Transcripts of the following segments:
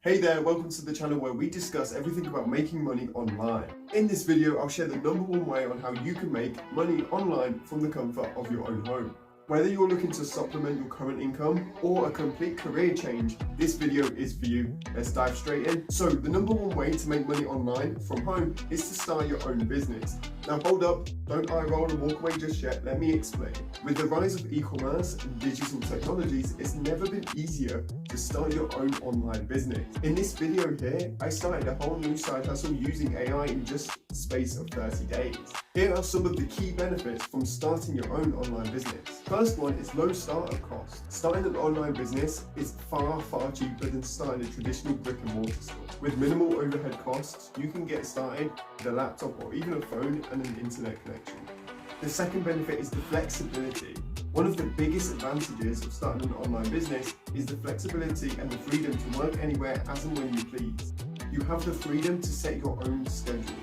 Hey there, welcome to the channel where we discuss everything about making money online. In this video, I'll share the #1 way on how you can make money online from the comfort of your own home. Whether you're looking to supplement your current income or a complete career change, this video is for you. Let's dive straight in. So the #1 way to make money online from home is to start your own business. Now hold up, don't eye roll and walk away just yet, let me explain. With the rise of e-commerce and digital technologies, it's never been easier to start your own online business. In this video here, I started a whole new side hustle using AI in just the space of 30 days. Here are some of the key benefits from starting your own online business. First one is low startup costs. Starting an online business is far cheaper than starting a traditional brick and mortar store. With minimal overhead costs, you can get started with a laptop or even a phone and an internet connection. The second benefit is the flexibility. One of the biggest advantages of starting an online business is the flexibility and the freedom to work anywhere as and when you please. You have the freedom to set your own schedule.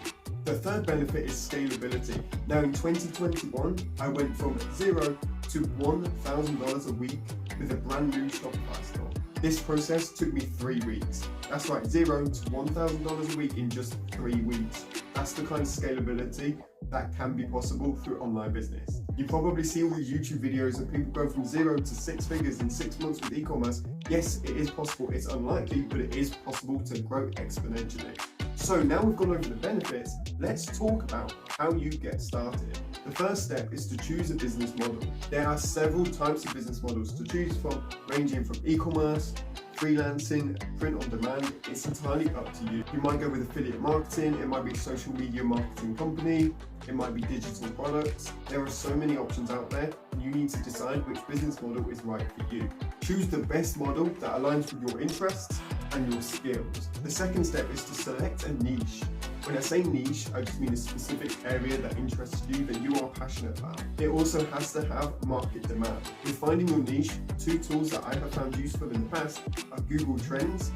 The third benefit is scalability. Now in 2021, I went from $0 to $1,000 a week with a brand new Shopify store. This process took me 3 weeks. That's right, $0 to $1,000 a week in just 3 weeks. That's the kind of scalability that can be possible through online business. You probably see all the YouTube videos of people go from 0 to 6 figures in 6 months with e-commerce. Yes, it is possible. It's unlikely, but it is possible to grow exponentially. So now we've gone over the benefits, let's talk about how you get started. The first step is to choose a business model. There are several types of business models to choose from, ranging from e-commerce, freelancing, print on demand. It's entirely up to you. You might go with affiliate marketing, it might be a social media marketing company, it might be digital products. There are so many options out there, and you need to decide which business model is right for you. Choose the best model that aligns with your interests and your skills. The second step is to select a niche. When I say niche, I just mean a specific area that interests you, that you are passionate about. It also has to have market demand. With finding your niche, 2 tools that I have found useful in the past are Google Trends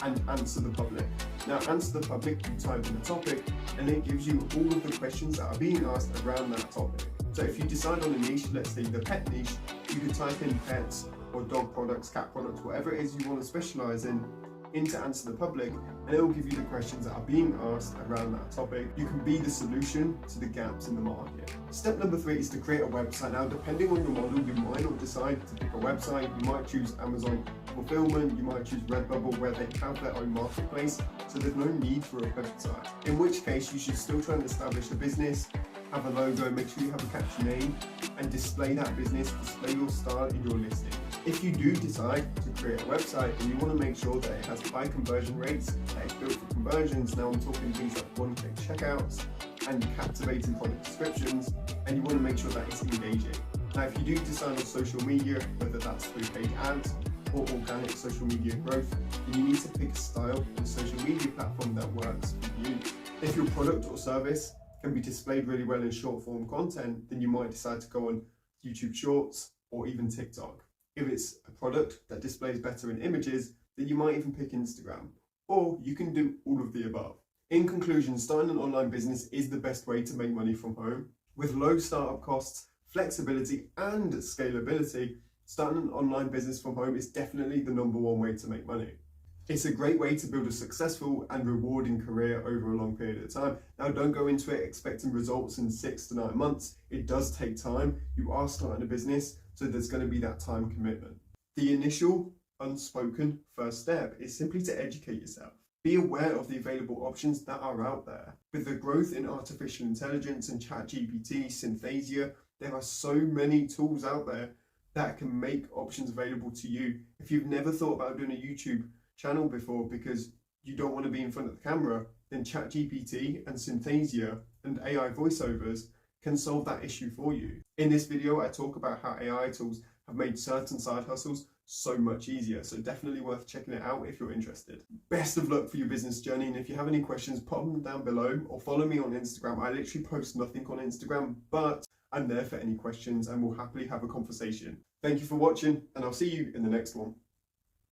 and Answer the Public. Now, Answer the Public, you type in a topic and it gives you all of the questions that are being asked around that topic. So if you decide on a niche, let's say the pet niche, you can type in pets or dog products, cat products, whatever it is you want to specialize in, into Answer the Public, and it will give you the questions that are being asked around that topic. You can be the solution to the gaps in the market. Step number 3 is to create a website. Now, depending on your model, you might not decide to pick a website. You might choose Amazon Fulfillment, you might choose Redbubble, where they have their own marketplace, so there's no need for a website. In which case, you should still try and establish a business, have a logo, make sure you have a catchy name, and display that business, display your style in your listing. If you do decide to create a website, then you want to make sure that it has high conversion rates, that it's built for conversions. Now I'm talking things like one-click checkouts and captivating product descriptions, and you want to make sure that it's engaging. Now if you do decide on social media, whether that's through paid ads or organic social media growth, then you need to pick a style and social media platform that works for you. If your product or service can be displayed really well in short form content, then you might decide to go on YouTube Shorts or even TikTok. If it's a product that displays better in images, then you might even pick Instagram, or you can do all of the above. In conclusion, starting an online business is the best way to make money from home. With low startup costs, flexibility and scalability, starting an online business from home is definitely the #1 way to make money. It's a great way to build a successful and rewarding career over a long period of time. Now, don't go into it expecting results in 6 to 9 months. It does take time. You are starting a business, so there's going to be that time commitment. The initial unspoken first step is simply to educate yourself. Be aware of the available options that are out there. With the growth in artificial intelligence and ChatGPT, Synthesia, there are so many tools out there that can make options available to you. If you've never thought about doing a YouTube channel before because you don't want to be in front of the camera, then ChatGPT and Synthesia and AI voiceovers can solve that issue for you. In this video, I talk about how AI tools have made certain side hustles so much easier, so definitely worth checking it out if you're interested. Best of luck for your business journey, and if you have any questions, pop them down below or follow me on Instagram. I literally post nothing on Instagram, but I'm there for any questions and will happily have a conversation. Thank you for watching, and I'll see you in the next one.